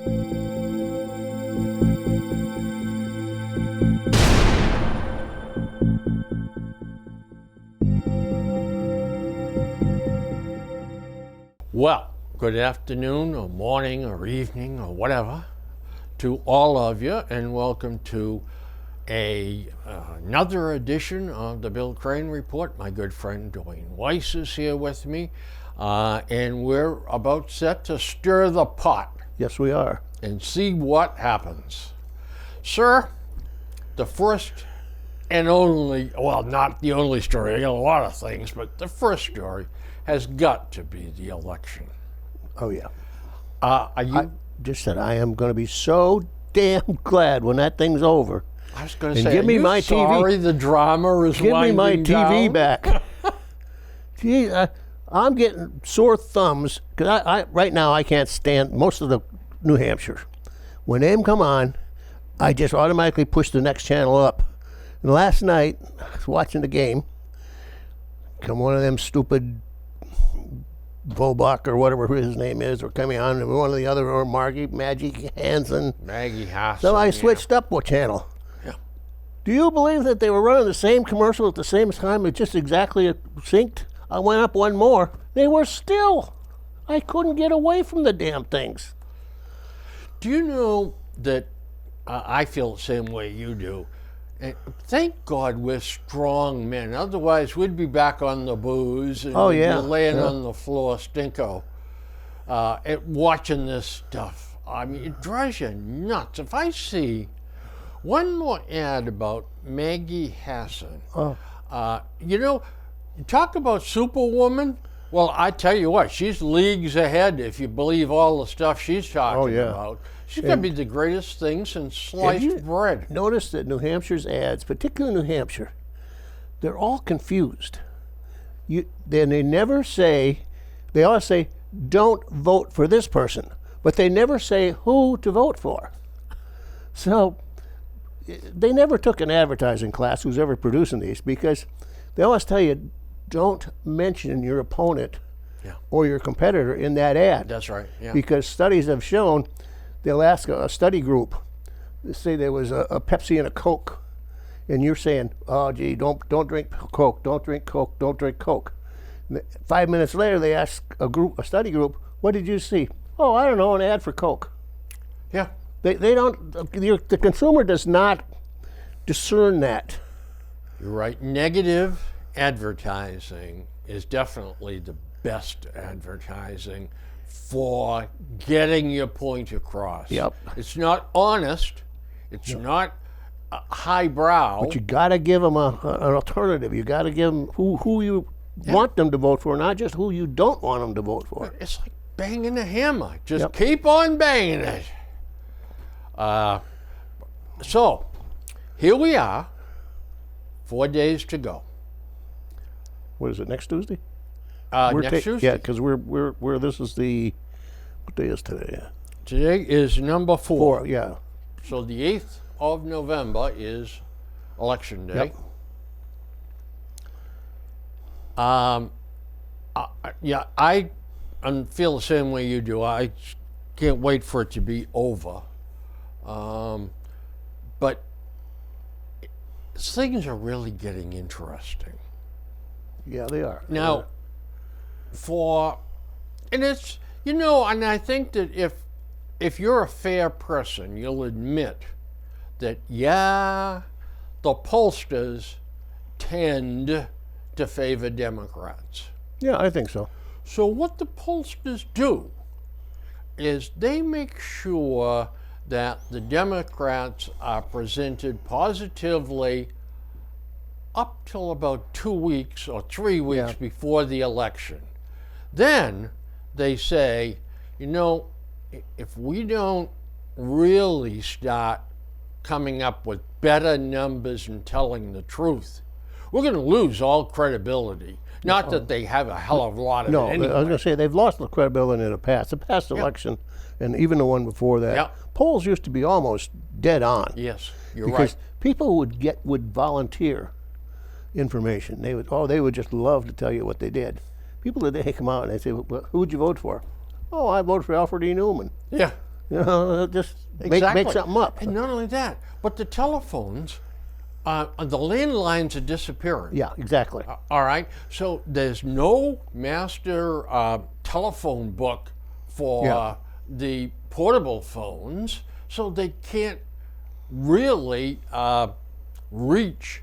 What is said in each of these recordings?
Well, good afternoon or morning or evening or whatever to all of you, and welcome to another edition of the Bill Crane Report. My good friend Dwayne Weiss is here with me, and we're about set to stir the pot. Yes, we are. And see what happens. Sir, the first and only, well, not the only story, I got a lot of things, but the first story has got to be the election. Oh, yeah. I just said I am going to be so damn glad when that thing's over. I was going to say, give me my sorry TV. The drama is Give me my winding TV down? back. Gee, I'm getting sore thumbs because I right now I can't stand most of the New Hampshire. When they come on, I just automatically push the next channel up. And last night, I was watching the game. Come one of them stupid Vobach or whatever his name is, or coming on, and one of the other, or Maggie Hansen. Maggie Hassan. So I switched up what channel. Yeah. Do you believe that they were running the same commercial at the same time? It just exactly synced. I went up one more. They were still. I couldn't get away from the damn things. Do you know that I feel the same way you do? And thank God we're strong men. Otherwise, we'd be back on the booze and we'd be laying on the floor, stinko, watching this stuff. I mean, it drives you nuts. If I see one more ad about Maggie Hassan, you know, you talk about Superwoman. Well, I tell you what, she's leagues ahead if you believe all the stuff she's talking about. She's going to be the greatest thing since sliced bread. Notice that New Hampshire's ads, particularly New Hampshire, they're all confused. They never say, they always say, don't vote for this person, but they never say who to vote for. So they never took an advertising class, who's ever producing these, because they always tell you, don't mention your opponent or your competitor in that ad. That's right. Yeah. Because studies have shown, they'll ask a study group, say there was a Pepsi and a Coke, and you're saying, oh, gee, don't drink Coke, don't drink Coke, don't drink Coke. And 5 minutes later, they ask a study group, what did you see? Oh, I don't know, an ad for Coke. Yeah. They don't, the consumer does not discern that. You're right. Negative advertising is definitely the best advertising for getting your point across. Yep. It's not honest. It's not highbrow. But you got to give them an alternative. You got to give them who you want them to vote for, not just who you don't want them to vote for. It's like banging a hammer. Just keep on banging it. So, here we are. 4 days to go. What is it, next Tuesday? Next Tuesday. Yeah, because we're this is the, what day is today? Today is number 4. 4, yeah. So the 8th of November is Election Day. Yep. I feel the same way you do. I can't wait for it to be over. But things are really getting interesting. Yeah, they are. Now, and it's, and I think that if you're a fair person, you'll admit that, the pollsters tend to favor Democrats. Yeah, I think so. So what the pollsters do is they make sure that the Democrats are presented positively up till about 2 weeks or 3 weeks before the election. Then they say, if we don't really start coming up with better numbers and telling the truth, we're going to lose all credibility. Not that they have a hell of a lot of it anyway. I was going to say, they've lost the credibility in the past. The past election, and even the one before that, polls used to be almost dead on. Yes, you're because right. People would volunteer information. They would just love to tell you what they did. People today come out and they say, well, who would you vote for? Oh, I voted for Alfred E. Newman. Yeah. Just Exactly. make something up. And not only that, but the telephones, the landlines are disappearing. Yeah, exactly. All right. So there's no master telephone book for Yeah. the portable phones, so they can't really reach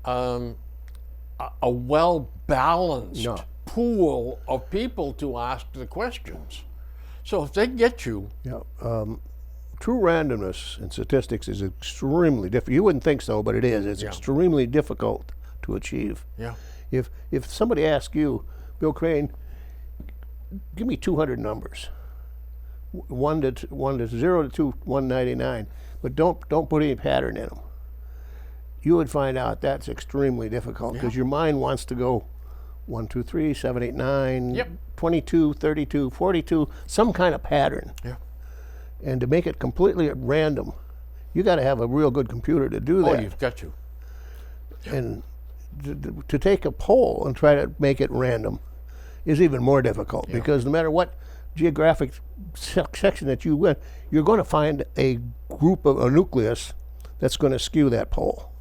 a well balanced No. pool of people to ask the questions. So if they get you, Yeah. True randomness in statistics is extremely difficult. You wouldn't think so, but it is. It's extremely difficult to achieve. yeah, If somebody asks you, Bill Crane, give me 200 numbers, one to 0 to 199, but don't put any pattern in them. You would find out that's extremely difficult because your mind wants to go 1, 2, 3, 7, 8, 9, Yep. 22, 32, 42, some kind of pattern. yeah. And to make it completely at random, you got to have a real good computer to do Oh, that. you've got to. And to take a poll and try to make it random is even more difficult because no matter what geographic section that you win, you're going to find a group of a nucleus that's going to skew that poll.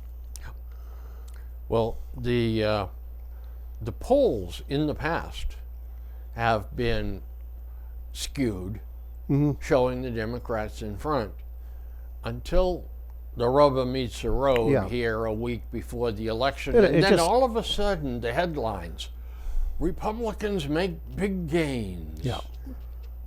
Well, the polls in the past have been skewed, showing the Democrats in front, until the rubber meets the road Yeah. here a week before the election, And and it then just- all of a sudden the headlines: Republicans make big gains. Yeah.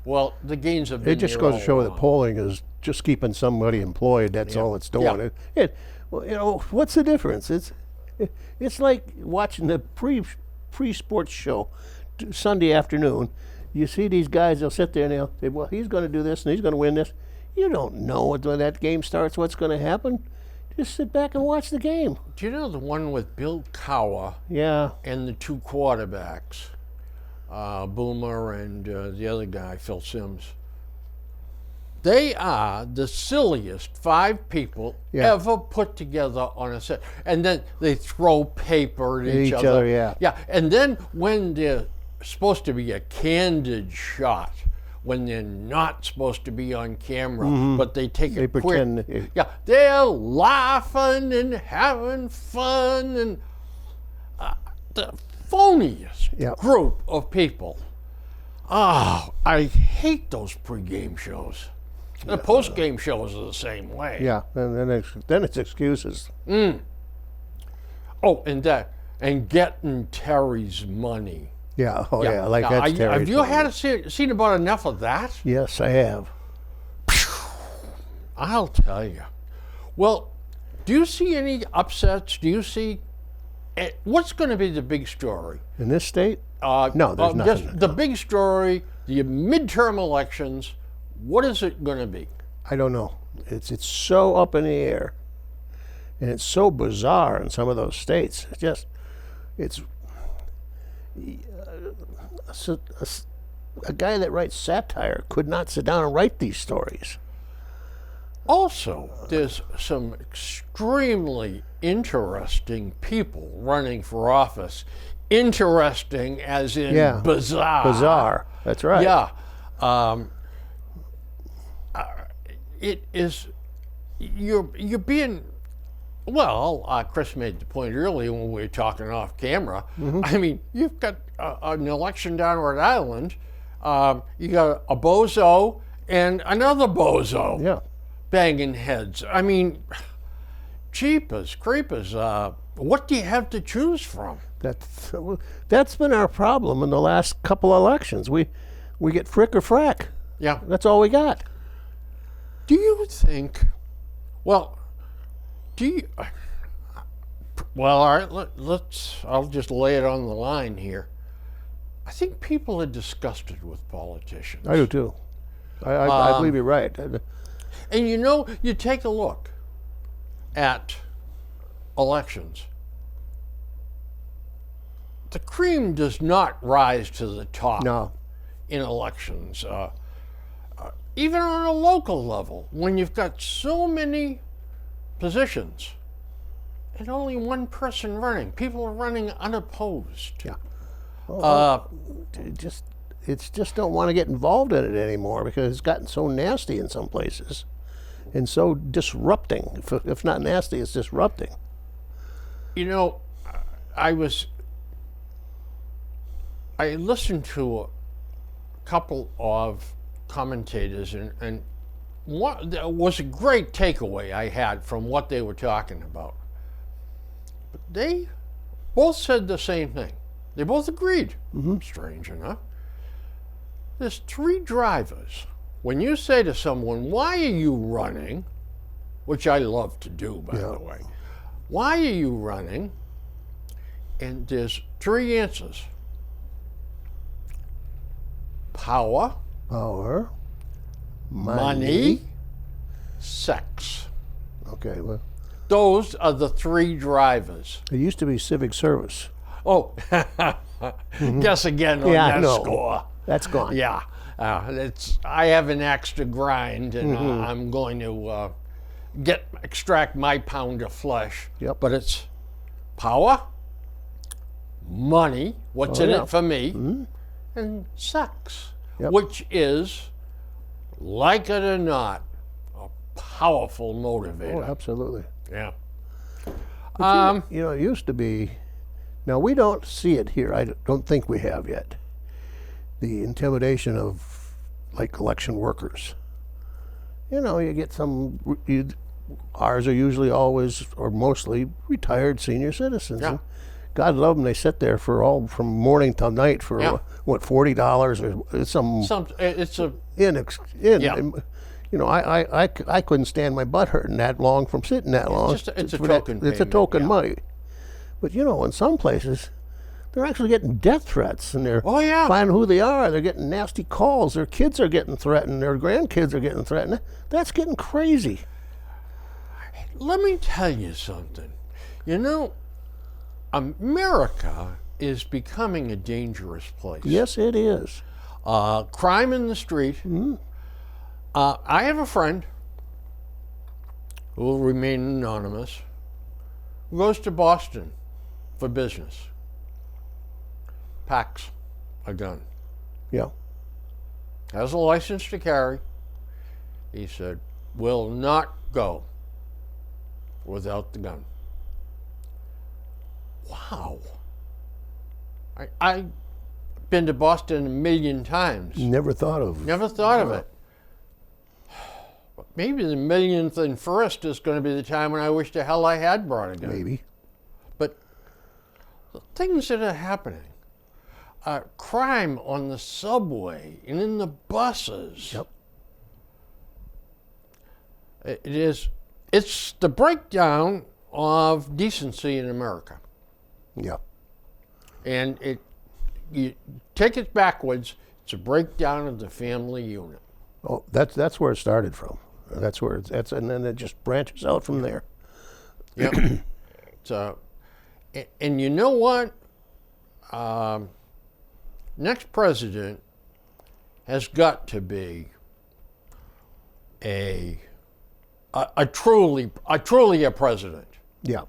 Well, the gains have been It just here goes all to show that along. polling is just keeping somebody employed. That's all it's doing. Yeah. Well, what's the difference? It's like watching the pre sports show Sunday afternoon. You see these guys; they'll sit there and they'll say, "Well, he's going to do this and he's going to win this." You don't know when that game starts what's going to happen. Just sit back and watch the game. Do you know the one with Bill Cowher Yeah, and the two quarterbacks, Boomer and the other guy, Phil Simms? They are the silliest 5 people Yeah. ever put together on a set. And then they throw paper at each Each other. other, yeah. Yeah. And then when they're supposed to be a candid shot, when they're not supposed to be on camera, but they take they it quick. pretend. Yeah, they're laughing and having fun, and the phoniest Yeah. group of people. Oh, I hate those pregame shows. The postgame shows are the same way. Yeah, and then it's excuses. Oh, and getting Terry's money. Yeah, oh yeah, like Now, that's Terry's have you money. seen about enough of that? Yes, I have. I'll tell you. Well, do you see any upsets? Do you see what's going to be the big story? In this state? No, there's just nothing. the big story, the midterm elections. What is it going to be? I don't know. It's so up in the air, and it's so bizarre in some of those states. It's a guy that writes satire could not sit down and write these stories. Also, there's some extremely interesting people running for office. Interesting as in Yeah. bizarre. Bizarre. That's right. Yeah. It is, you're being, well, Chris made the point earlier when we were talking off camera. I mean, you've got an election down Rhode Island. You got a bozo and another bozo Yeah. banging heads. I mean, jeepers creepers. What do you have to choose from? That's been our problem in the last couple elections. We get frick or frack. Yeah. That's all we got. Do you think? Well, do you? Well, all right. Let's. I'll just lay it on the line here. I think people are disgusted with politicians. I do too. I believe you're right. And you know, you take a look at elections. The cream does not rise to the top No. in elections. Even on a local level, when you've got so many positions and only one person running, people are running unopposed. Yeah. Uh, Just it's just don't want to get involved in it anymore because it's gotten so nasty in some places and so disrupting. If not nasty, it's disrupting. You know, I listened to a couple of commentators, and there was a great takeaway I had from what they were talking about. But they both said the same thing. They both agreed. Strange enough. There's three drivers. When you say to someone, why are you running? Which I love to do, by the way. Why are you running? And there's three answers. Power, money, sex. Okay, well, Those are the three drivers. it used to be civic service. Oh, guess again on Yeah, I that know. score. That's gone. Yeah, I have an axe to grind, and I'm going to extract my pound of flesh. Yep. But it's power, money, what's in yeah. it for me, and sex, Yep. which is, like it or not, a powerful Oh, motivator. absolutely. Yeah. You know, it used to be. Now we don't see it here. I don't think we have yet. The intimidation of, like, election workers. You know, you get ours are usually always or mostly retired senior citizens. Yeah. And God love them. They sit there from morning till night for Yeah. what, $40 or some It's a Yeah. You know, I couldn't stand my butt hurting that long from sitting that long. it's a for that- token It's a payment, token yeah. money. But you know, in some places, they're actually getting death threats, and they're Oh, yeah. finding who they are. They're getting nasty calls. Their kids are getting threatened. Their grandkids are getting threatened. That's getting crazy. Let me tell you something. You know, America is becoming a dangerous place. Yes, it is. Crime in the street. I have a friend who will remain anonymous, who goes to Boston for business, packs a gun, Yeah. has a license to carry. He said, will not go without the gun. Wow. I've been to Boston a million times. Never thought of. Never thought of it. But maybe the millionth and first is going to be the time when I wish to hell I had brought a gun. Maybe. But the things that are happening, crime on the subway and in the buses. Yep. It's the breakdown of decency in America. Yeah. And you take it backwards, it's a breakdown of the family unit. Oh, that's where it started from. That's where and then it just branches out from there. Yep. And you know what? Next president has got to be a truly a president Yeah.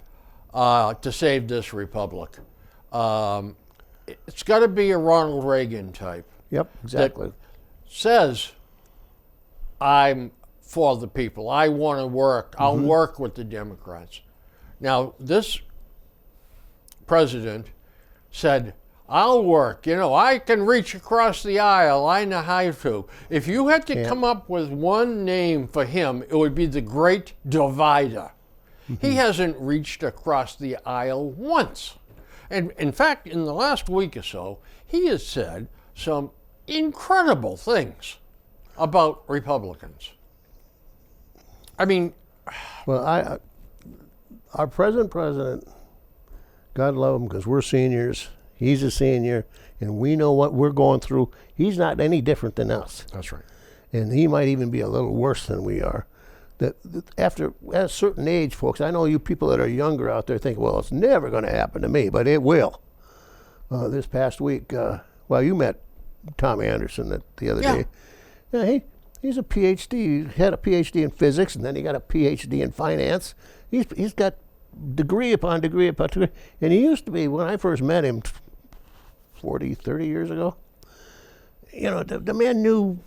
to save this republic. It's got to be a Ronald Reagan type. Yep. Exactly. Says, I'm for the people. I want to work. I'll work with the Democrats. Now, this president said, I'll work. You know, I can reach across the aisle. I know how to. If you had to come up with one name for him, it would be the Great Divider. He hasn't reached across the aisle once. And in fact, in the last week or so, he has said some incredible things about Republicans. I mean, Well, our present president, God love him, because we're seniors. He's a senior, and we know what we're going through. He's not any different than us, that's right. and he might even be a little worse than we are. That after at a certain age, folks, I know you people that are younger out there think, well, it's never going to happen to me, but it will. This past week, well, you met Tom Anderson the other Yeah. day. Yeah, he's a PhD. He had a PhD in physics, and then he got a PhD in finance. He's got degree upon degree upon degree. And he used to be, when I first met him 30 years ago, you know, the man knew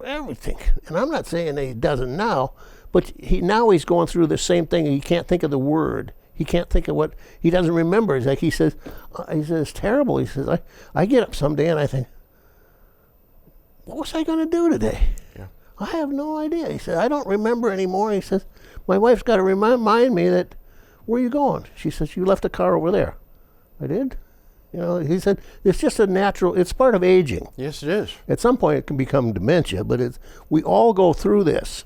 everything. And I'm not saying that he doesn't now, but he's going through the same thing. He can't think of the word. He can't think of what he doesn't remember. It's like he says, it's terrible. He says, I get up someday and I think, what was I going to do today? Yeah. I have no idea. He said, I don't remember anymore. He says, my wife's got to remind me that, where are you going? She says, you left the car over there. I did. You know, he said, it's just a natural, it's part of aging. Yes, it is. At some point it can become dementia, but we all go through this.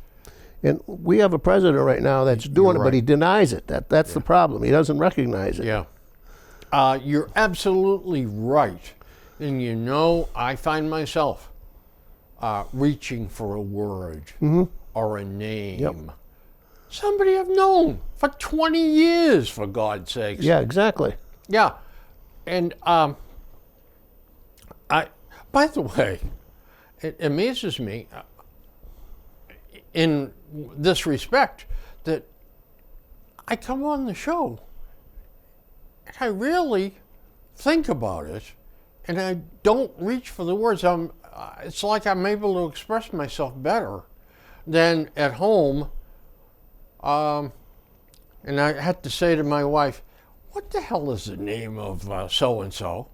And we have a president right now that's doing it, but he denies it. That's the problem. He doesn't recognize it. Yeah. You're absolutely right. And you know, I find myself reaching for a word or a name. Yep. Somebody I've known for 20 years, for God's sakes. Yeah, exactly. Yeah. And by the way, it amazes me in this respect that I come on the show and I really think about it and I don't reach for the words. It's like I'm able to express myself better than at home. And I had to say to my wife, what the hell is the name of so-and-so?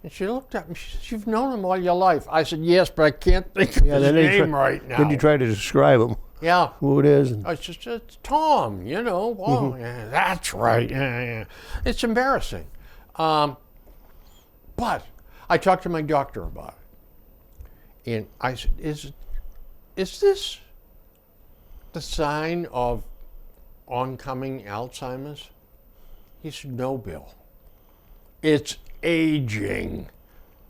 And she looked at me, she said, you've known him all your life. I said, yes, but I can't think of his name right now. Then you try to describe him. Yeah. Who it is. It's Tom, you know. Oh, yeah, that's right. Yeah. It's embarrassing. But I talked to my doctor about it. And I said, is this the sign of oncoming Alzheimer's? He said, no, Bill. It's aging,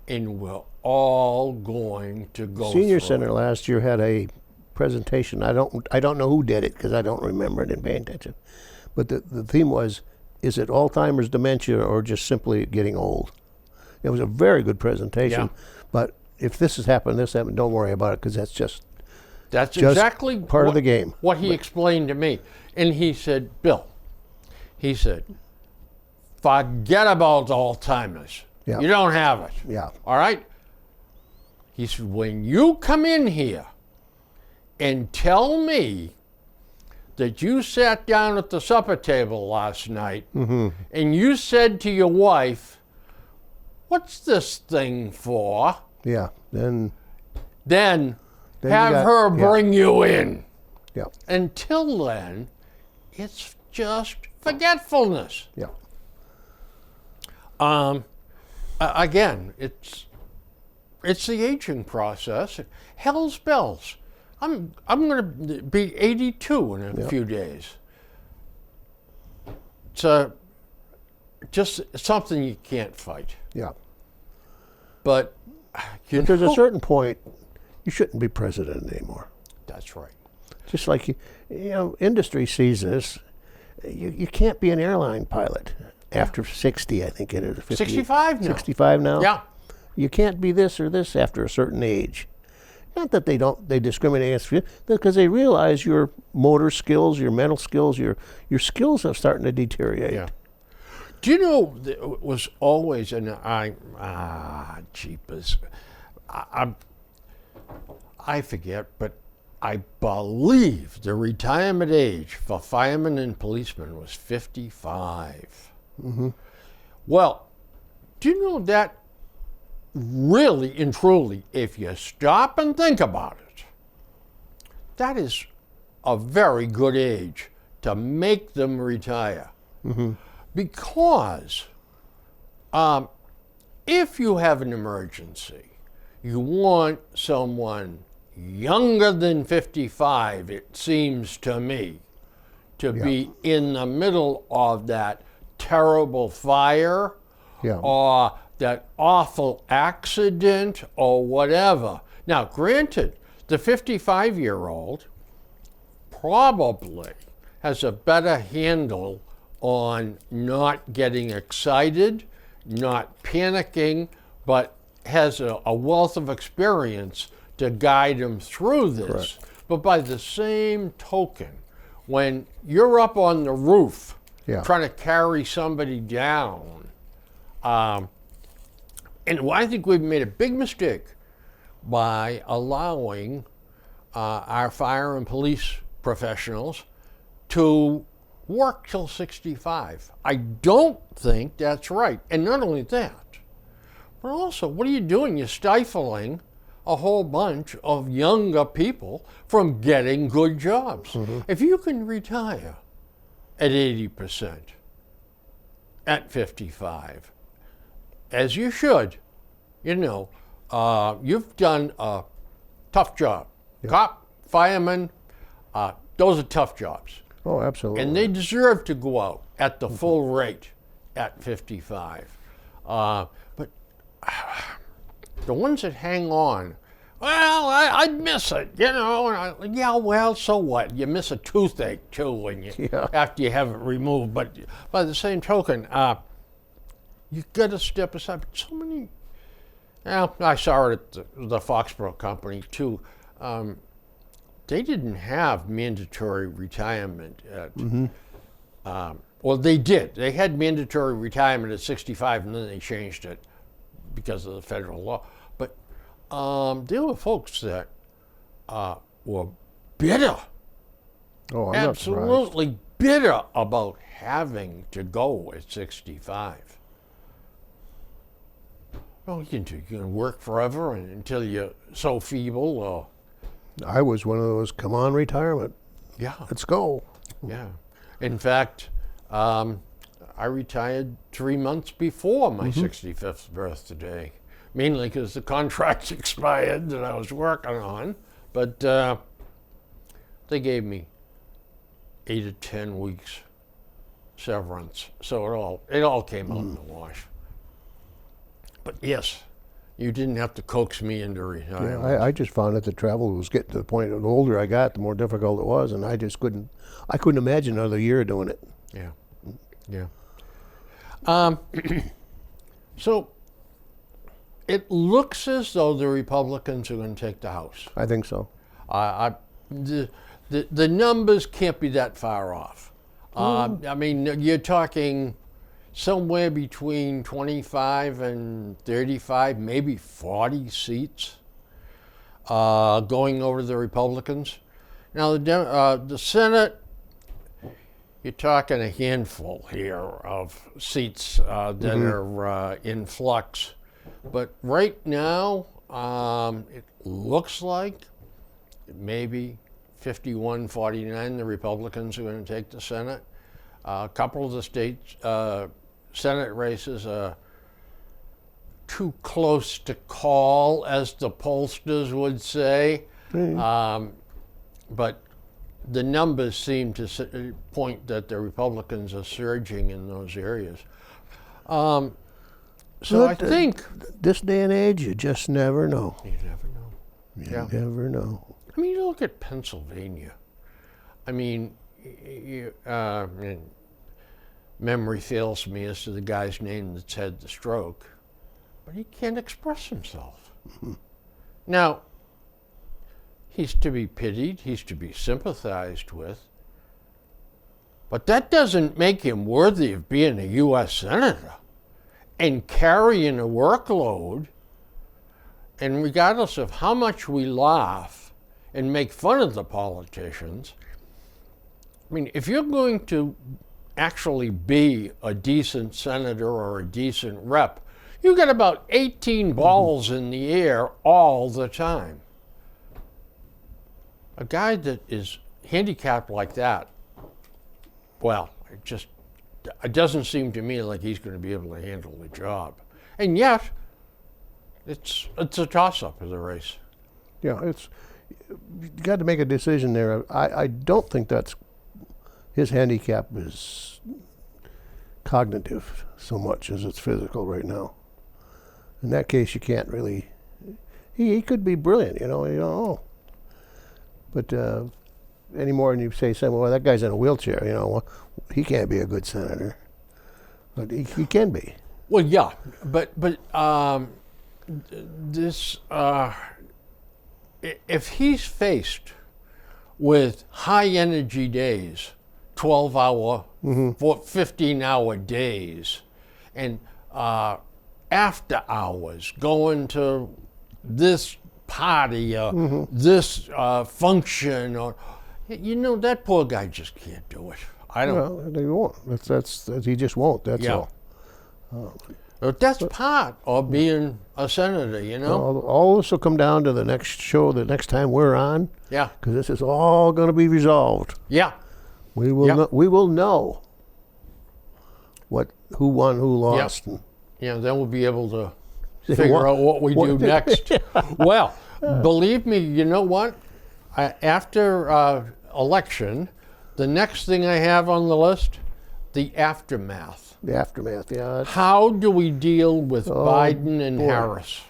and we're all going to go Senior through Center it. last year had a presentation. I don't know who did it because I don't remember it and pay attention. But the theme was, is it Alzheimer's, dementia, or just simply getting old? It was a very good presentation. Yeah. But if this happened, don't worry about it because that's just exactly part of the game. What he explained to me. And he said, Bill, he said, forget about Alzheimer's. Yeah. You don't have it. Yeah. All right? He said, when you come in here and tell me that you sat down at the supper table last night and you said to your wife, what's this thing for? Yeah. Then have her bring you in. Yeah. Until then, it's just forgetfulness. Yeah. Again, it's the aging process. Hell's bells. I'm going to be 82 in a few days. It's just something you can't fight. Yeah. But there's a certain point you shouldn't be president anymore. That's right. Just like you know, industry sees this. You can't be an airline pilot after 60, I think it is. 50, 65 now. 65 now? Yeah. You can't be this or this after a certain age. Not that they discriminate against you, because they realize your motor skills, your mental skills, your skills are starting to deteriorate. Yeah. Do you know, it was always, and jeepers, I forget, but I believe the retirement age for firemen and policemen was 55. Well, do you know that really and truly, if you stop and think about it, that is a very good age to make them retire. Because if you have an emergency, you want someone younger than 55, it seems to me, to be in the middle of that terrible fire or that awful accident or whatever. Now, granted, the 55-year-old probably has a better handle on not getting excited, not panicking, but has a wealth of experience to guide him through this. Correct. But by the same token, when you're up on the roof trying to carry somebody down, and I think we've made a big mistake by allowing our fire and police professionals to work till 65. I don't think that's right. And not only that, but also, what are you doing? You're stifling a whole bunch of younger people from getting good jobs. If you can retire at 80%, at 55, as you should, you've done a tough job. Cop, fireman, those are tough jobs. Oh, absolutely. And they deserve to go out at the full rate at 55. But the ones that hang on, well, I'd miss it, And yeah, well, so what? You miss a toothache too when after you have it removed. But by the same token, you got to step aside. So many. Well, I saw it at the Foxborough Company too. They didn't have mandatory retirement well, they did. They had mandatory retirement at 65, and then they changed it because of the federal law. But there were folks that were bitter, Oh, I'm not surprised. absolutely bitter about having to go at 65. Well, you can work forever until you're so feeble. Or I was one of those, come on, retirement. yeah, Let's go. yeah. In fact, I retired 3 months before my 65th birthday, mainly because the contract expired that I was working on. But they gave me 8 to 10 weeks severance, so it all came out in the wash. But yes, you didn't have to coax me into retirement. Yeah, I just found that the travel was getting to the point. The older I got, the more difficult it was, and I just couldn't imagine another year doing it. Yeah, yeah. So it looks as though the Republicans are going to take the House. I think so. The numbers can't be that far off. I mean, you're talking somewhere between 25 and 35, maybe 40 seats going over to the Republicans. Now, the Senate, you're talking a handful here of seats that are in flux. But right now, it looks like maybe 51-49, the Republicans are going to take the Senate. A couple of the states, Senate races are too close to call, as the pollsters would say. But the numbers seem to point that the Republicans are surging in those areas. So I think this day and age, you just never know. you never know. You never know. I mean, you look at Pennsylvania. I mean, and memory fails me as to the guy's name that's had the stroke, but he can't express himself. Now, he's to be pitied, he's to be sympathized with, but that doesn't make him worthy of being a U.S. Senator and carrying a workload. And regardless of how much we laugh and make fun of the politicians, I mean, if you're going to actually be a decent senator or a decent rep, you got about 18 balls in the air all the time. A guy that is handicapped like that, well, it doesn't seem to me like he's going to be able to handle the job. And yet, it's a toss-up of the race. Yeah, you got to make a decision there. I don't think that's his handicap is cognitive so much as it's physical right now. In that case, you can't really. He could be brilliant, you don't know. But any more than you say, well, that guy's in a wheelchair, well, he can't be a good senator. But he can be. Well, yeah, but this if he's faced with high energy days, 12-hour, 15-hour days, and after hours going to this party or this function, or that poor guy just can't do it. I don't. Well, they won't. That's he just won't. That's Yeah. all. But that's part of being a senator, All this will come down to the next show, the next time we're on, Yeah, because this is all going to be resolved. yeah, We will Yep. we will know who won, who lost. And yeah. Then we'll be able to Say figure what- out what we do what- next. Well, believe me, you know what? After election, the next thing I have on the list, the aftermath. the aftermath, yeah. How do we deal with Biden and boy. Harris?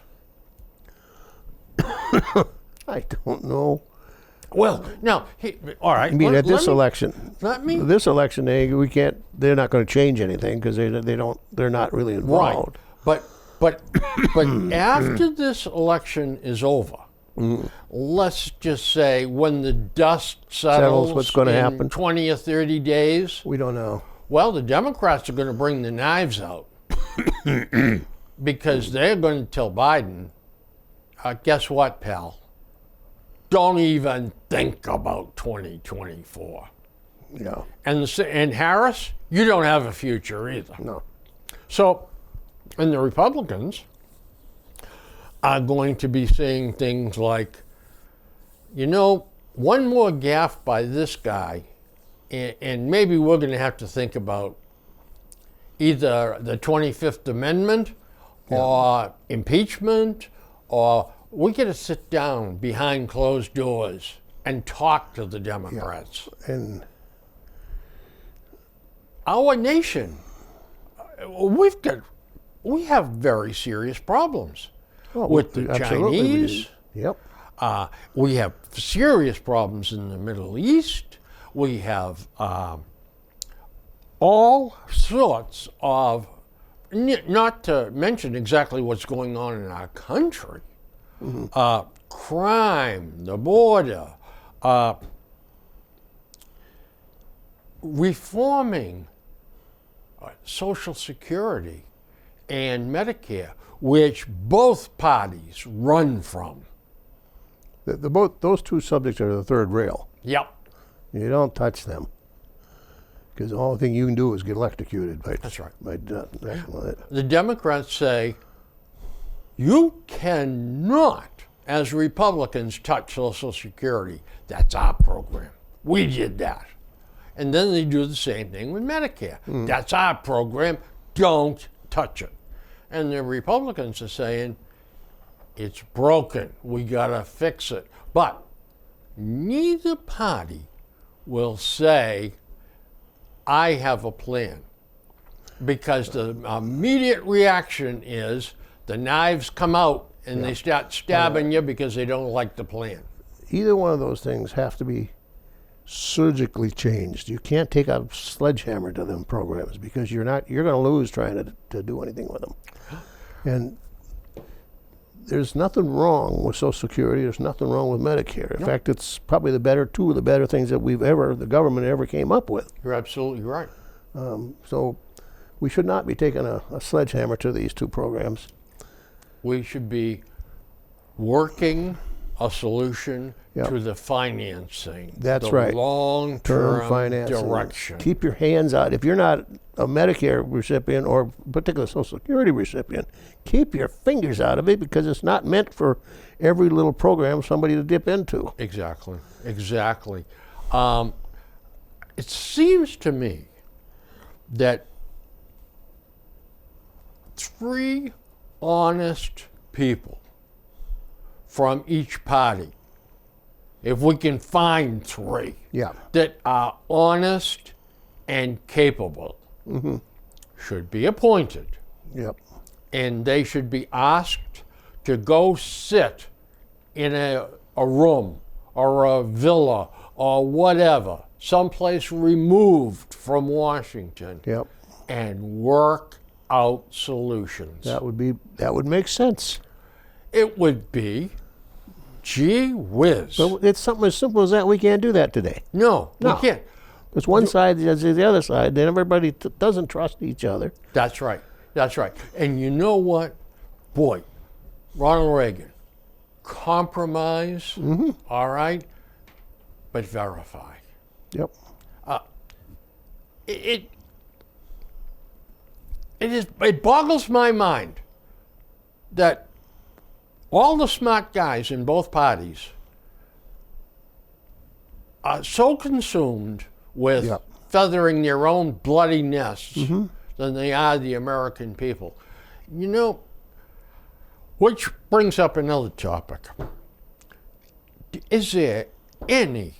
I don't know. Well, now, all right. I mean, at this let me, election, let me this election, we can't. They're not going to change anything because they don't. They're not really right, involved. but after this election is over, let's just say when the dust settles, what's gonna in happen? 20 or 30 days, We don't know. well, the Democrats are going to bring the knives out because they're going to tell Biden, guess what, pal? Don't even think about 2024. Yeah. And Harris, you don't have a future either. No. So, and the Republicans are going to be saying things like, one more gaffe by this guy, and maybe we're going to have to think about either the 25th Amendment or impeachment, or we got to sit down behind closed doors and talk to the Democrats. And Our nation, we have very serious problems with the absolutely we Chinese. do. Yep. We have serious problems in the Middle East. We have all sorts of, not to mention exactly what's going on in our country, crime, the border, reforming Social Security and Medicare, which both parties run from. Those two subjects are the third rail. Yep. You don't touch them because the only thing you can do is get electrocuted. That's right. The The Democrats say you cannot, as Republicans, touch Social Security. That's our program. We did that. And then they do the same thing with Medicare. That's our program. Don't touch it. And the Republicans are saying it's broken. We got to fix it. But neither party will say, I have a plan. Because the immediate reaction is the knives come out and they start stabbing you because they don't like the plan. Either one of those things have to be surgically changed. You can't take a sledgehammer to them programs because you're going to lose trying to do anything with them. And there's nothing wrong with Social Security. There's nothing wrong with Medicare. In fact, it's probably two of the better things that the government ever came up with. You're absolutely right. So we should not be taking a sledgehammer to these two programs. We should be working a solution Yep. to the financing. That's the right. Long-term financing. direction. Keep your hands out. If you're not a Medicare recipient or particular Social Security recipient, keep your fingers out of it because it's not meant for every little program somebody to dip into. Exactly. Exactly. It seems to me that three honest people from each party, if we can find three Yeah. that are honest and capable, should be appointed. Yep. And they should be asked to go sit in a room or a villa or whatever, someplace removed from Washington, Yep. and work out solutions. That would make sense. It would be, gee whiz. But it's something as simple as that. We can't do that today. No, No. we can't. Because one side is the other side. Then everybody doesn't trust each other. That's right. That's right. And you know what? Boy, Ronald Reagan, compromise, all right, but verify. Yep. It boggles my mind that all the smart guys in both parties are so consumed with Yep. feathering their own bloody nests than they are the American people. You know, which brings up another topic. Is there any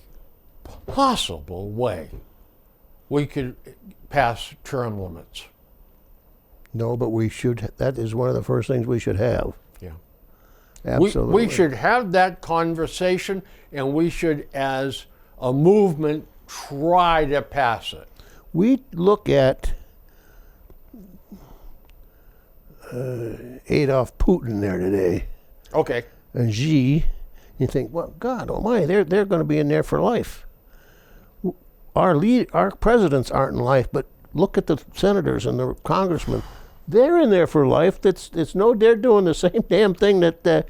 possible way we could pass term limits? No, but we should. That is one of the first things we should have. Yeah. Absolutely. We should have that conversation, and we should, as a movement, try to pass it. We look at Adolf Putin there today, Okay. and Xi. You think, well, God Almighty, they're going to be in there for life. Our presidents aren't in life, but look at the senators and the congressmen. They're in there for life. They're doing the same damn thing that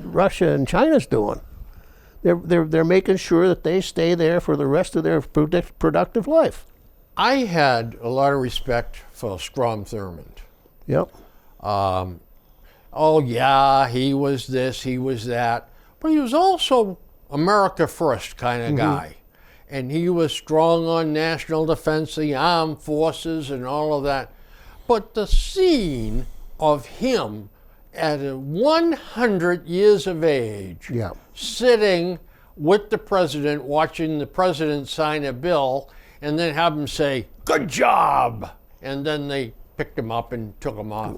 Russia and China's doing. They're making sure that they stay there for the rest of their productive life. I had a lot of respect for Strom Thurmond. Yep. Oh yeah, he was this, he was that, but he was also America first kind of guy. And he was strong on national defense, the armed forces, and all of that. But the scene of him at 100 years of age, Yeah. sitting with the president, watching the president sign a bill, and then have him say, "Good job," and then they picked him up and took him off.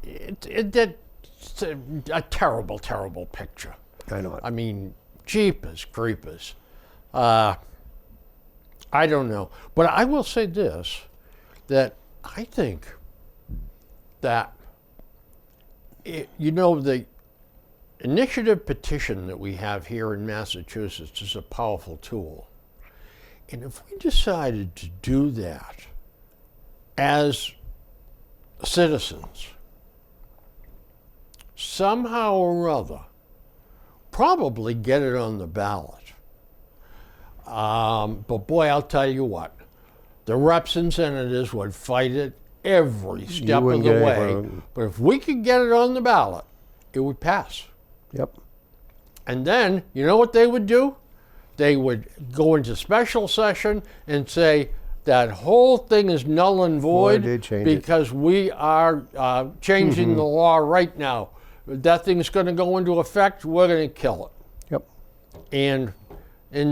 It's a terrible, terrible picture. I know it. I mean, jeepers creepers. I don't know. But I will say this, that I think that, the initiative petition that we have here in Massachusetts is a powerful tool. And if we decided to do that as citizens, somehow or other, probably get it on the ballot. But boy, I'll tell you what, the reps and senators would fight it every step of wouldn't the get way. anything. But if we could get it on the ballot, it would pass. Yep. And then, you know what they would do? They would go into special session and say that whole thing is null and void they'd change it. because we are changing the law right now. That thing's going to go into effect, we're going to kill it. Yep. And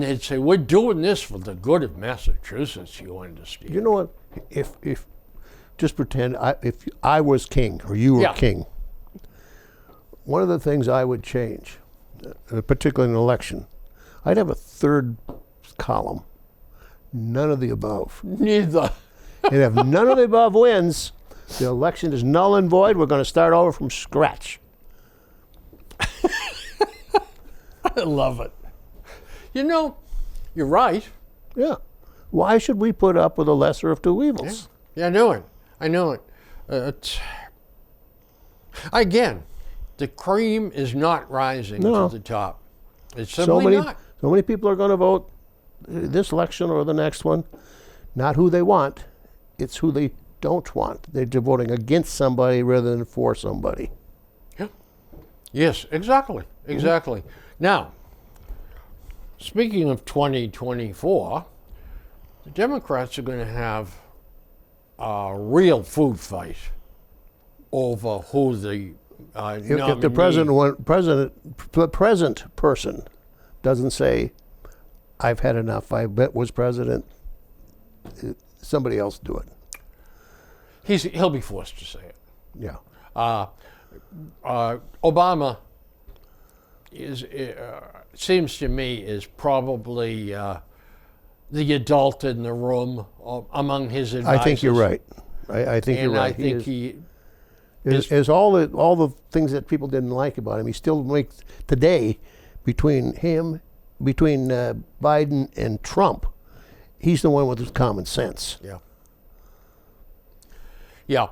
they'd say, we're doing this for the good of Massachusetts, you understand? You know what? If just pretend if I was king or you were Yeah. king, one of the things I would change, particularly in an election, I'd have a third column. None of the above. Neither. And if none of the above wins, the election is null and void. We're going to start over from scratch. I love it. You know, you're right. Yeah. Why should we put up with the lesser of two evils? Yeah, I know it. I know it. Again, the cream is not rising No. to the top. It's So simply many, not. so many people are going to vote this election or the next one, not who they want, it's who they don't want. They're voting against somebody rather than for somebody. Yeah. Yes, exactly. Exactly. Now, speaking of 2024, the Democrats are going to have a real food fight over who the If the nominee- present person doesn't say, "I've had enough. I was president," somebody else do it. he'll be forced to say it. Yeah. Obama seems to me is probably the adult in the room among his advisors. I think you're right. I think And you're right. I think he is- is all the things that people didn't like about him. He still makes today between Biden and Trump. He's the one with his common sense. Yeah. Yeah.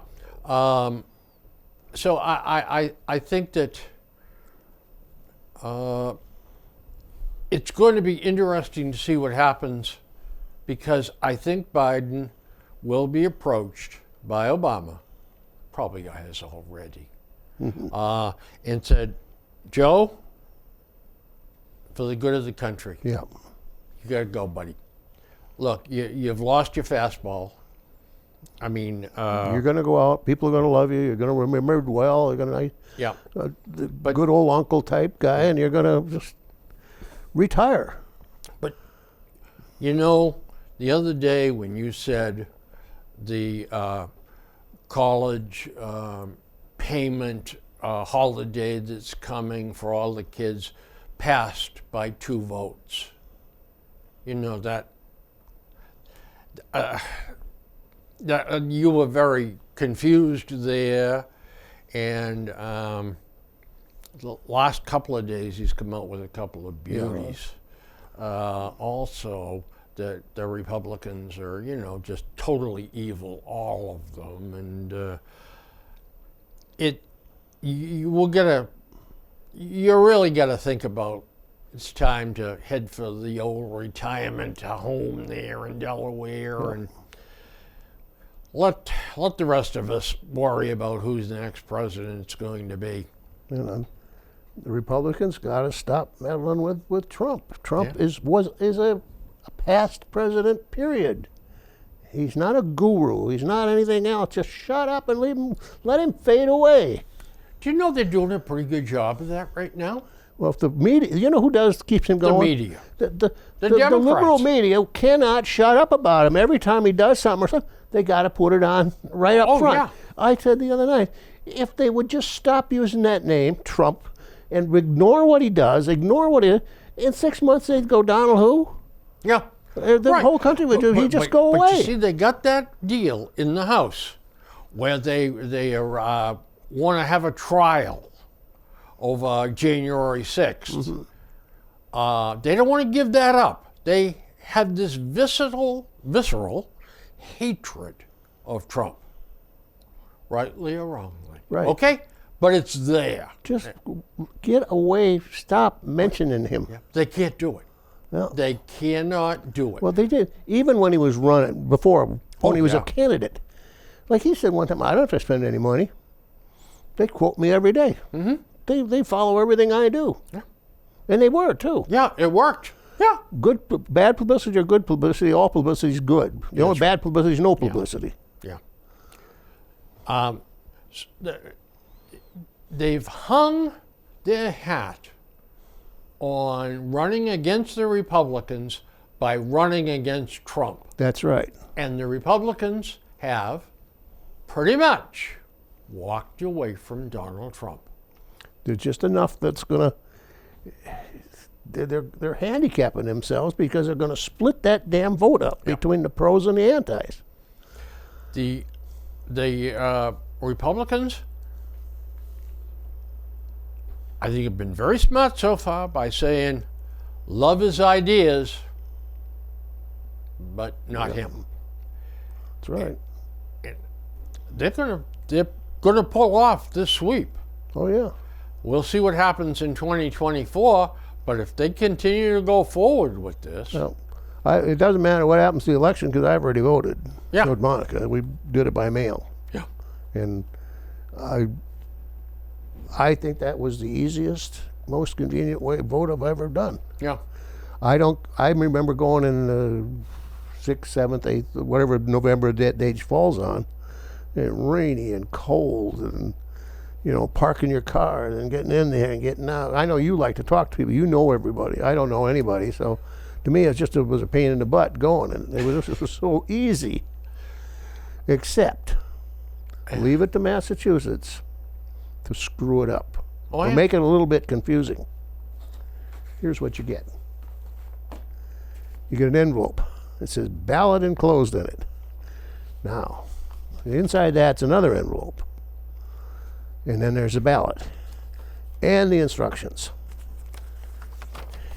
So I think that it's going to be interesting to see what happens, because I think Biden will be approached by Obama, probably has already, and said, Joe, for the good of the country, Yeah. you got to go, buddy. Look, you've lost your fastball. I mean, You're going to go out. People are going to love you. You're going to remember it well. You're going to yeah. the good old uncle type guy, and you're going to just retire. But, you know, the other day when you said the college payment holiday that's coming for all the kids passed by 2 votes, you know, that you were very confused there, and the last couple of days he's come out with a couple of beauties. Also, that the Republicans are, you know, just totally evil, all of them, and you really got to think about, it's time to head for the old retirement home there in Delaware, and let the rest of us worry about who's the next president's going to be. You know, the Republicans got to stop meddling with Trump. Trump Yeah. is a past president, period. He's not a guru. He's not anything else. Just shut up and let him fade away. Do you know they're doing a pretty good job of that right now? Well, if the media, you know who keeps him going? The media. The Democrats. liberal media cannot shut up about him. Every time he does something or something, they got to put it on right up front. Yeah. I said the other night, if they would just stop using that name, Trump, and ignore what he does, ignore what he, in 6 months they'd go, Donald who? Yeah. The Right. whole country would he'd just go But away. you see, they got that deal in the House where they want to have a trial over January 6th. They don't want to give that up. They have this visceral hatred of Trump, rightly or wrongly. Right. Okay? But it's there. Just get away. Stop mentioning him. They can't do it. No. They cannot do it. Well, they did. Even when he was running, when he was yeah. a candidate. Like he said one time, I don't have to spend any money. They quote me every day. Mm-hmm. They follow everything I do. Yeah. And they were, too. Yeah, it worked. Yeah. Bad publicity or good publicity, all publicity is good. The only bad publicity is no publicity. Yeah. They've hung their hat on running against the Republicans by running against Trump. That's right. And the Republicans have pretty much walked away from Donald Trump. There's just enough that's going to... They're handicapping themselves because they're going to split that damn vote up between the pros and the antis. The Republicans, I think, have been very smart so far by saying, love his ideas, but not him. That's right. They're gonna pull off this sweep. Oh, yeah. We'll see what happens in 2024, but if they continue to go forward with this, Well, it doesn't matter what happens to the election because I've already voted. Yeah. So did Monica. We did it by mail. yeah, And I think that was the easiest, most convenient vote I've ever done. yeah, I remember going in the 6th, 7th, 8th, whatever November that date falls on, and rainy and cold and, parking your car and getting in there and getting out. I know you like to talk to people. You know everybody. I don't know anybody. So to me, it was a pain in the butt going. And it was so easy. Except, leave it to Massachusetts to screw it up. Oh, Or yeah. make it a little bit confusing. Here's what you get. You get an envelope. It says ballot enclosed in it. Now, inside that's another envelope. And then there's a ballot. And the instructions.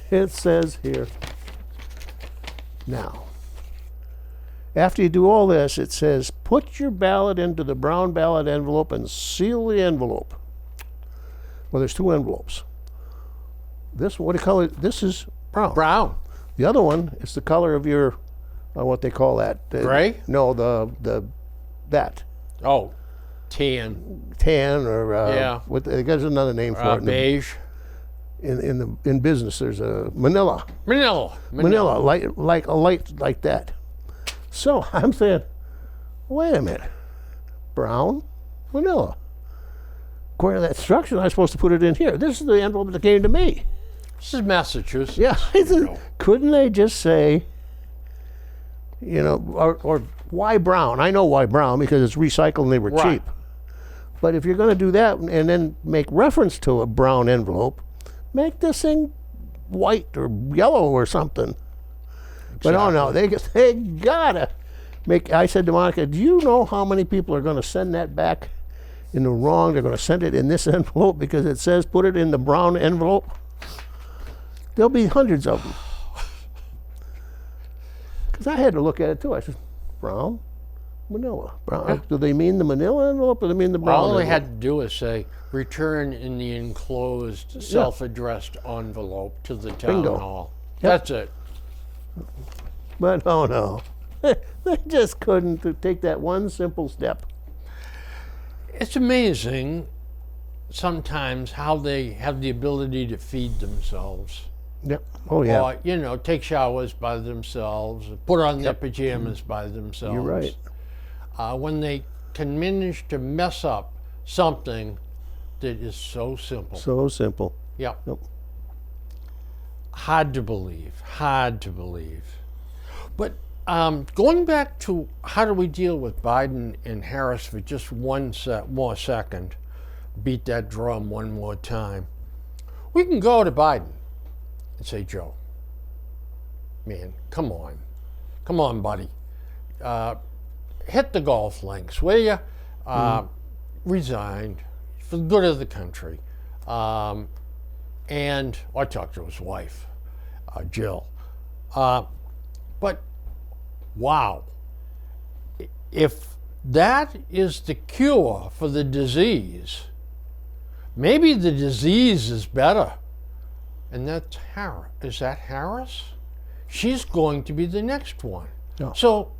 It says here, now, After you do all this, it says, put your ballot into the brown ballot envelope and seal the envelope. Well, there's two envelopes. This, what do you call it? This is brown. Brown. The other one is the color of your, what they call that. Gray? No, that. Oh, tan. Tan or, Yeah. there's another name for it. Beige. In business, there's a Manila. Manila. Like a light like that. So I'm saying, wait a minute, brown, Manila. According to that instruction, I'm supposed to put it in here. This is the envelope that came to me. This is Massachusetts. Yeah, I said, couldn't they just say, or why brown? I know why brown, because it's recycled and they were Right. cheap. But if you're going to do that and then make reference to a brown envelope, make this thing white or yellow or something. But oh no, they gotta make. I said to Monica, do you know how many people are going to send that back in the wrong? They're going to send it in this envelope because it says put it in the brown envelope. There'll be hundreds of them. Because I had to look at it too. I said, brown, Manila. Brown. Do they mean the Manila envelope or do they mean the brown All they envelope? had to do is say, return in the enclosed self-addressed envelope to the town Bingo. hall. Yep. That's it. But oh no, they just couldn't take that one simple step. It's amazing sometimes how they have the ability to feed themselves. Yep. Oh yeah. Or, take showers by themselves, put on their pajamas by themselves. You're right. When they can manage to mess up something that is so simple. So simple. Yep. Yep. Hard to believe. But going back to how do we deal with Biden and Harris for just one more second, beat that drum one more time. We can go to Biden and say, Joe, man, come on, buddy. Hit the golf links, will you? Resigned for the good of the country. And I talked to his wife, Jill. But wow, if that is the cure for the disease, maybe the disease is better. And that's Harris. Is that Harris? She's going to be the next one. Yeah. So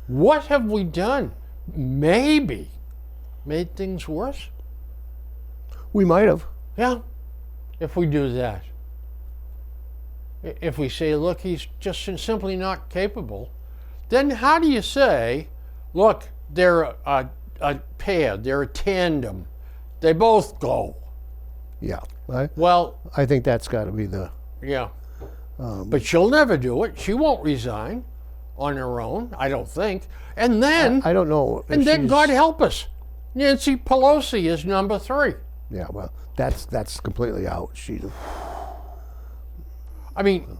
what have we done? Maybe made things worse? We might have. Yeah, if we do that. If we say, look, he's just simply not capable, then how do you say, look, they're a pair, they're a tandem, they both go? Yeah. Well, I think that's got to be the. yeah. But she'll never do it. She won't resign on her own, I don't think. And then, I don't know. if and then she's- God help us, Nancy Pelosi is number 3. Yeah. Well, that's completely out. I mean,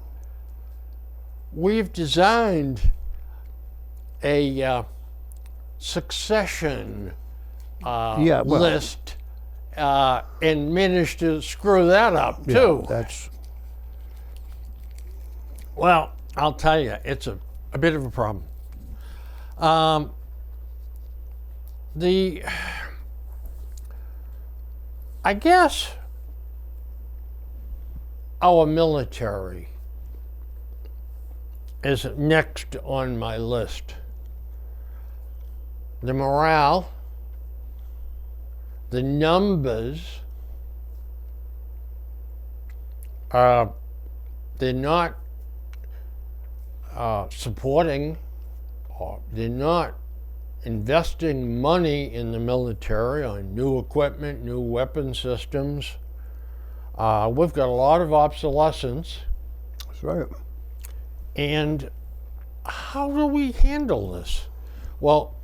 we've designed a succession list and managed to screw that up too. That's. Well, I'll tell you, it's a bit of a problem. I guess our military is next on my list. The morale, the numbers, they're not supporting, or they're not investing money in the military on new equipment, new weapon systems. We've got a lot of obsolescence. That's right. And how do we handle this? Well,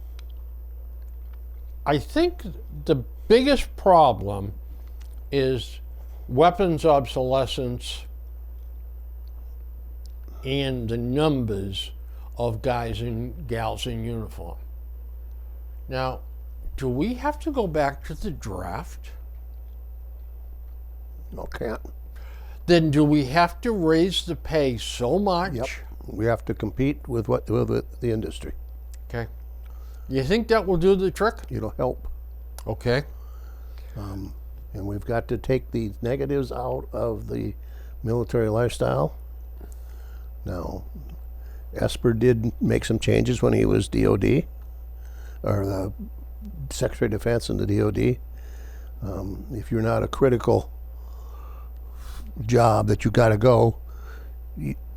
I think the biggest problem is weapons obsolescence and the numbers of guys and gals in uniform. Now, do we have to go back to the draft? No, can't. Then do we have to raise the pay so much Yep. We have to compete with the industry. Okay. You think that will do the trick? It'll help. Okay. And we've got to take the negatives out of the military lifestyle. Now, Esper did make some changes when he was DOD, or the Secretary of Defense in the DOD. If you're not a critical job that you got to go,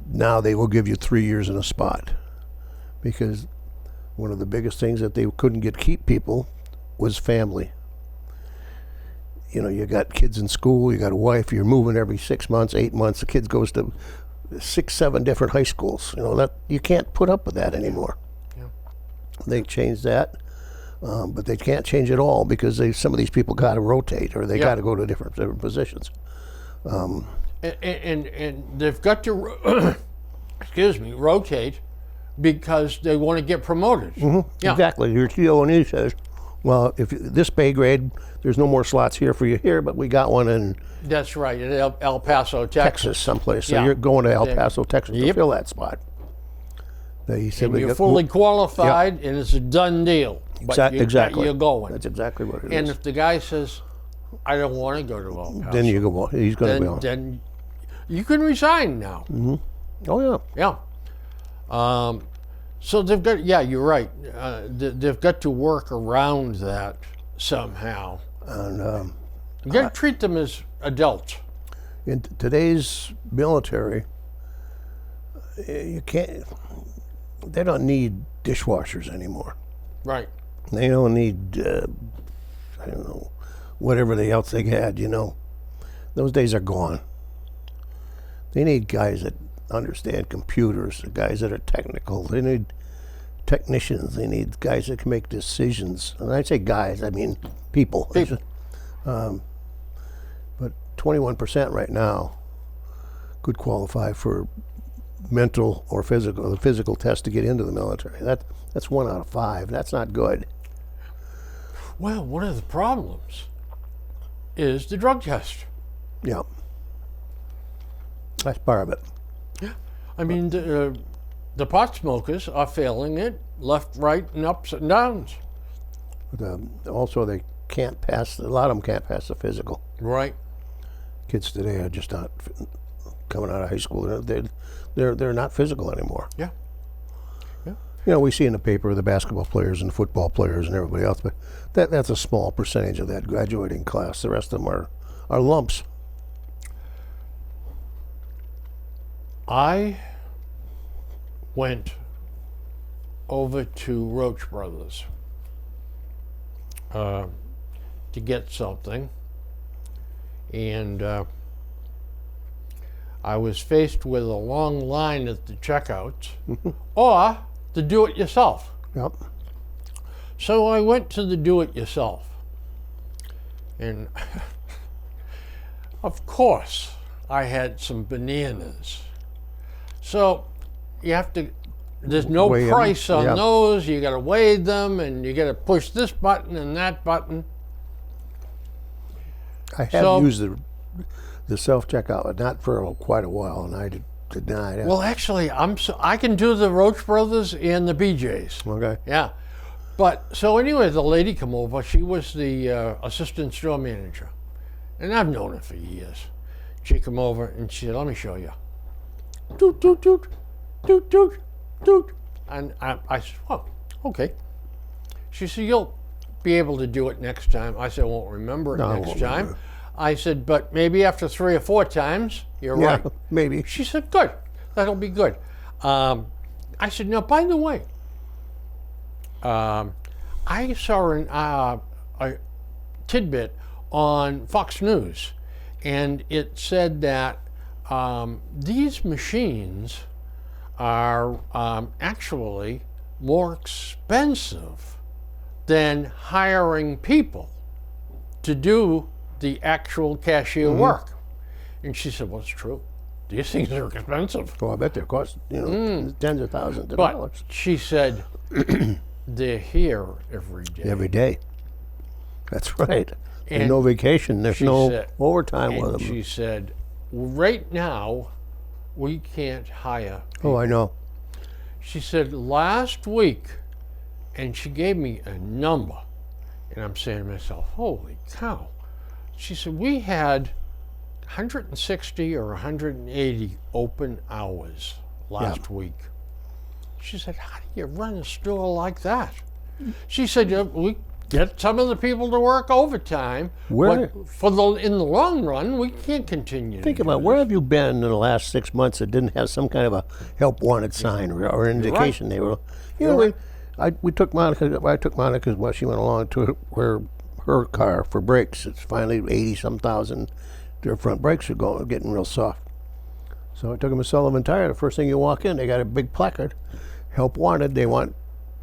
now they will give you 3 years in a spot. Because one of the biggest things that they couldn't keep people was family. You know, you got kids in school, you got a wife, you're moving every 6 months, 8 months. The kid goes to 6, 7 different high schools. You know, that you can't put up with that anymore. Yeah. They changed that, but they can't change it all because some of these people got to rotate or they got to go to different positions. And they've got to, rotate because they want to get promoted. Mm-hmm. Yeah. Exactly. Your TO&E says, well, if this pay grade, there's no more slots here for you here, but we got one in That's right, in El Paso, Texas someplace. So Yeah. you're going to El Paso, Texas to Yep. fill that spot. They said and you're fully qualified, and it's a done deal. But exactly. You're going. That's exactly what it And is. if the guy says, I don't want to go to El Paso, Then you go, well, he's going to be on. then you can resign now. Oh, yeah. Yeah. So they've got, you're right. They've got to work around that somehow. And You got to treat them as adults. in today's military, you can't, they don't need dishwashers anymore. Right. They don't need, I don't know, whatever else they had, you know. Those days are gone. They need guys that understand computers, guys that are technical. They need technicians. They need guys that can make decisions. And I say guys, I mean people. People. But 21% right now could qualify for mental or physical, the physical test to get into the military. That's 1 out of 5. That's not good. Well, one of the problems is the drug test. Yeah. That's part of it. I mean, the pot smokers are failing it left, right, and ups and downs. But, also, they can't pass. A lot of them can't pass the physical. Right. Kids today are just not coming out of high school. They're not physical anymore. Yeah. You know, we see in the paper the basketball players and the football players and everybody else, but that's a small percentage of that graduating class. The rest of them are lumps. I went over to Roach Brothers to get something, and I was faced with a long line at the checkouts or the do-it-yourself. Yep. So I went to the do-it-yourself, and of course I had some bananas. So you have to, there's no Weigh 'em, price on yeah. those. You got to weigh them, and you got to push this button and that button. I have So- used the self-checkout, but not for quite a while, and I denied it. Well, actually, I can do the Roach Brothers and the BJ's. Okay. Yeah. But so anyway, the lady come over. She was the assistant store manager, and I've known her for years. She come over and she said, "Let me show you." Doot doot doot, doot doot doot. And I said, "Oh, okay." She said, "You'll be able to do it next time." I said, "I won't remember it No, I next won't time." remember. I said, "But maybe after 3 or 4 times, you're Yeah, right." maybe. She said, "Good, that'll be good." I said, "Now, by the way, I saw a tidbit on Fox News, and it said that these machines are actually more expensive than hiring people to do the actual cashier work." And she said, "Well, it's true. These things are expensive." Oh, I bet they cost, tens of thousands of But dollars. she said, "They're here every day." Every day. That's right. And There's no vacation. There's she no said- overtime with And them. she said, "Right now, we can't hire. Oh, I know. She said last week, and she gave me a number, and I'm saying to myself, holy cow. She said we had 160 or 180 open hours last week. She said, how do you run a store like that? She said, we get some of the people to work overtime, Where- but in the long run, we can't continue. Think to do about where this. have you been in the last 6 months that didn't have some kind of a help wanted sign or indication they were. You know, we took Monica. I took Monica while she went along to where her car for brakes. It's finally 80-some thousand. Their front brakes are getting real soft. So I took them to Sullivan Tire. The first thing you walk in, they got a big placard, help wanted. They want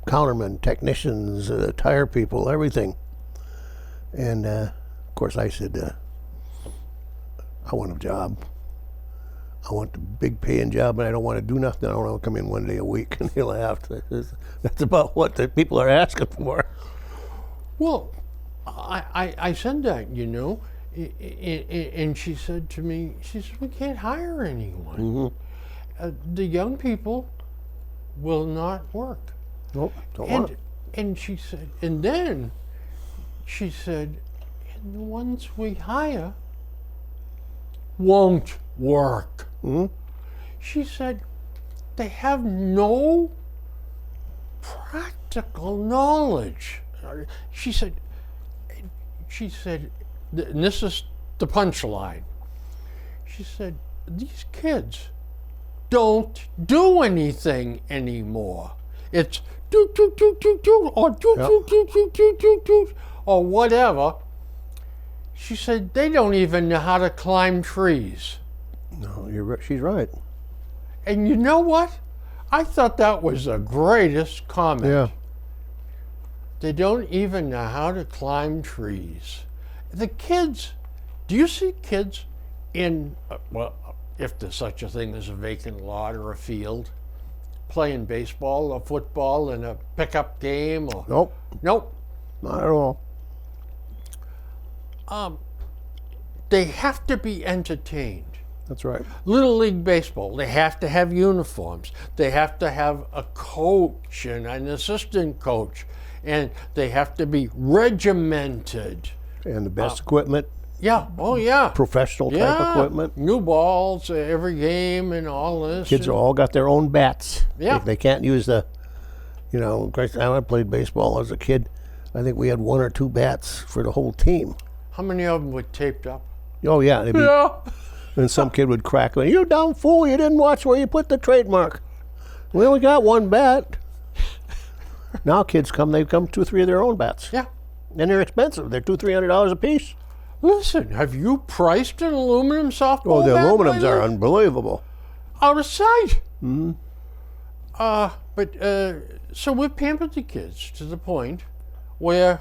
countermen, technicians, tire people, everything. And of course, I said, I want a job. I want the big paying job, and I don't want to do nothing. I don't want to come in 1 day a week. And they laughed. That's about what the people are asking for. Well, I said that, you know, and she said to me, she said, we can't hire anyone. The young people will not work. Nope, don't want it. And she said, and then she said, and the ones we hire won't work. She said, they have no practical knowledge. She said, and this is the punchline. She said, these kids don't do anything anymore. It's do do do do do or do do do do do do do or whatever. She said they don't even know how to climb trees. No, she's right. And you know what? I thought that was the greatest comment. Yeah. They don't even know how to climb trees. The kids, do you see kids in, well, if there's such a thing as a vacant lot or a field, playing baseball or football in a pickup game? Or Nope, Nope. not at all. They have to be entertained. That's right. Little League Baseball, they have to have uniforms. They have to have a coach and an assistant coach, and they have to be regimented. And the best equipment, Yeah, oh yeah. professional type Yeah, equipment. new balls every game and all this. Kids are all got their own bats. Yeah. They can't use the, you know, Christ, I played baseball as a kid. I think we had 1 or 2 bats for the whole team. How many of them were taped up? Oh, yeah. They'd be, Yeah. And some kid would crack, you dumb fool, you didn't watch where you put the trademark. We only got 1 bat. Now kids they come 2 or 3 of their own bats. Yeah. And they're expensive. They're $200-300 a piece. Listen, have you priced an aluminum softball Oh, the bat aluminums lately? are unbelievable. Out of sight. So we've pampered the kids to the point where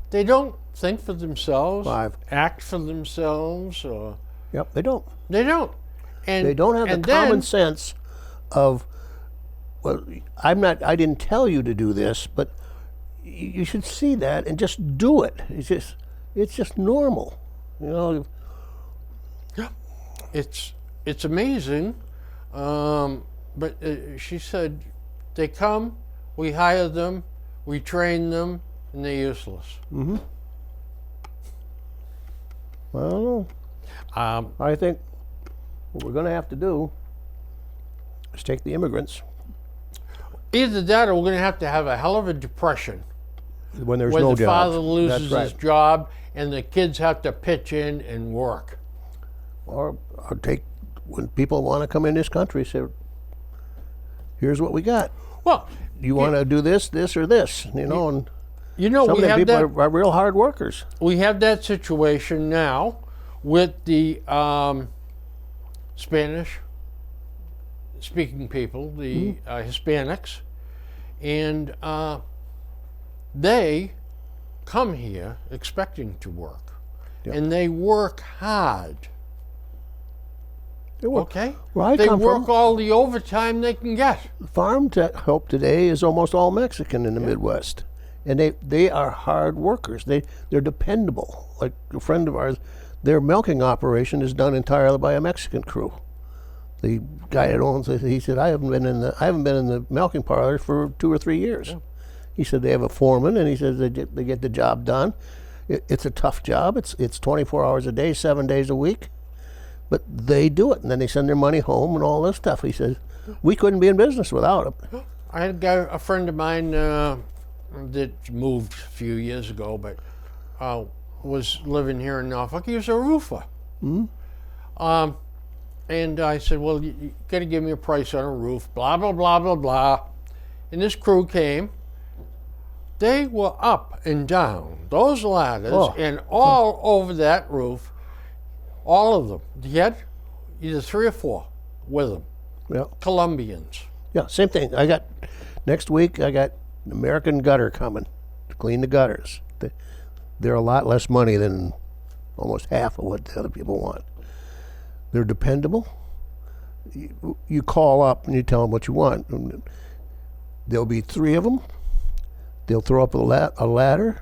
they don't think for themselves, 5. act for themselves, or Yep, they don't. they don't. And They don't have the and common then, sense of, well, I didn't tell you to do this, but you should see that and just do it. It's just normal. You know, It's amazing, but she said they come, we hire them, we train them, and they're useless. I don't know. I think what we're going to have to do is take the immigrants Either that, or we're going to have a hell of a depression when there's where no the jobs. father loses That's his right. job and the kids have to pitch in and work. Or take when people want to come in this country, say, here's what we got. Well, You want to do this, this, or this, you know, and you know, some we of them have people that. are real hard workers. We have that situation now with the Spanish-speaking people, the Hispanics, and they come here expecting to work, Yeah. and they work hard. They work. Okay, Where I they come work from, all the overtime they can get. farm help today is almost all Mexican in the Midwest, and they are hard workers. They're dependable. Like a friend of ours, their milking operation is done entirely by a Mexican crew. The guy that owns it, he said, I haven't been in the milking parlor for 2 or 3 years. Yeah. He said they have a foreman, and he says they get the job done. It's a tough job. It's 24 hours a day, 7 days a week, but they do it, and then they send their money home and all this stuff. He says we couldn't be in business without them. I had a friend of mine that moved a few years ago, but was living here in Norfolk. He was a roofer. Mm-hmm. And I said, well, you got to give me a price on a roof, blah, blah, blah, blah, blah. And this crew came. They were up and down those ladders and all over that roof, all of them. He had either 3 or 4 with them. Yeah. Colombians. Yeah, same thing. Next week, I got American Gutter coming to clean the gutters. They're a lot less money than almost half of what the other people want. They're dependable. You call up and you tell them what you want. There'll be 3 of them. They'll throw up a ladder.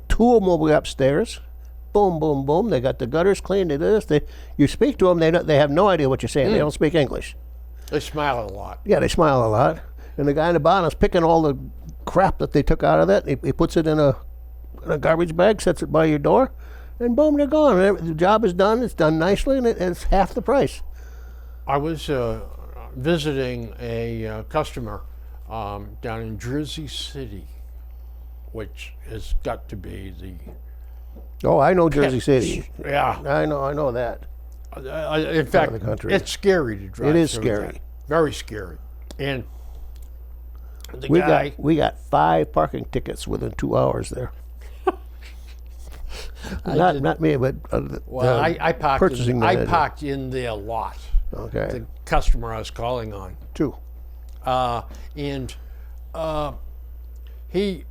2 of them will be upstairs. Boom, boom, boom. They got the gutters cleaned. They do this. You speak to them. They have no idea what you're saying. They don't speak English. They smile a lot. Yeah, they smile a lot. And the guy in the bottom is picking all the crap that they took out of that. He puts it in a garbage bag, sets it by your door, and boom, they're gone. The job is done. It's done nicely, and it's half the price. I was visiting a customer down in Jersey City, which has got to be the... Oh, I know Jersey City. Yeah. I know that. In fact, the country. it's scary to drive. It is through scary. that. Very scary. And the guy... We got 5 parking tickets within 2 hours there. Not me, but well, I parked. Purchasing I parked in there a lot. Okay. The customer I was calling on. 2. And he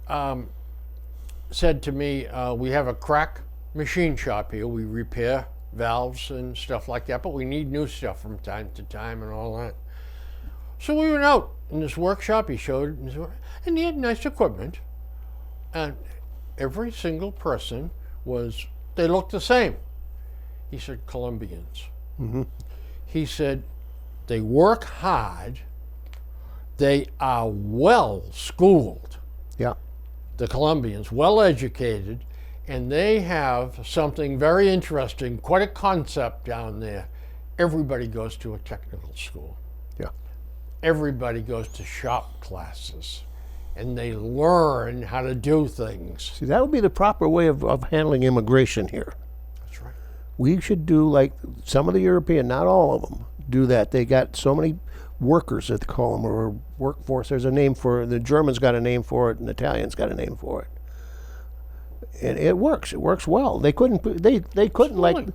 said to me, we have a crack machine shop here. We repair valves and stuff like that, but we need new stuff from time to time and all that. So we went out in this workshop. He showed, and he had nice equipment. And every single person they looked the same. He said, Colombians. Mm-hmm. He said, they work hard. They are well schooled. Yeah. The Colombians, well educated, and they have something very interesting, quite a concept down there. Everybody goes to a technical school. Yeah. Everybody goes to shop classes, and they learn how to do things. See, that would be the proper way of handling immigration here. That's right. We should do like some of the European, not all of them, do that. They got so many workers, that they call them, or workforce. There's a name for it. The Germans got a name for it, and the Italians got a name for it. And it works. It works well. They couldn't like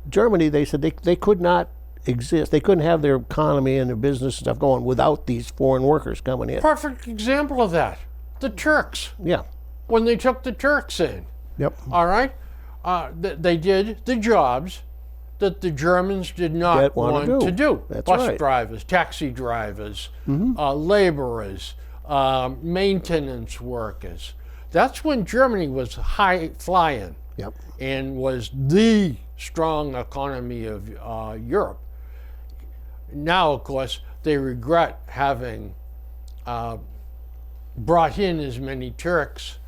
Germany. They said they could not exist. They couldn't have their economy and their business stuff going without these foreign workers coming in. Perfect example of that. The Turks. Yeah. When they took the Turks in. Yep. All right. They did the jobs that the Germans did not want to do. That's Bus right. drivers, taxi drivers, laborers, maintenance workers. That's when Germany was high flying. Yep. And was the strong economy of Europe. Now, of course, they regret having brought in as many Turks,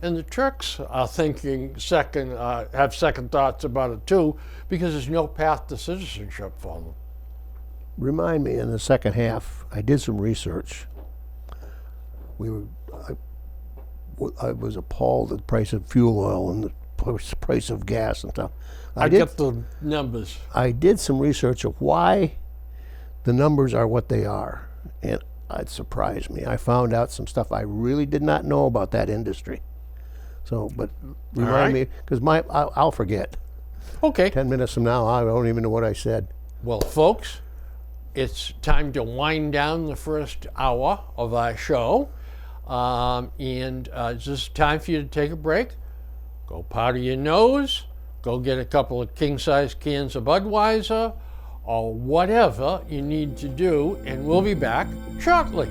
and the Turks are thinking have second thoughts about it too, because there's no path to citizenship for them. Remind me, in the second half, I did some research. I was appalled at the price of fuel oil and the price of gas and stuff. I get the numbers. I did some research of why the numbers are what they are, and it surprised me. I found out some stuff I really did not know about that industry. So, but remind me, because I'll forget. Okay. 10 minutes from now, I don't even know what I said. Well, folks, it's time to wind down the first hour of our show. And it's just time for you to take a break. Go powder your nose. Go get a couple of king-size cans of Budweiser or whatever you need to do, and we'll be back shortly.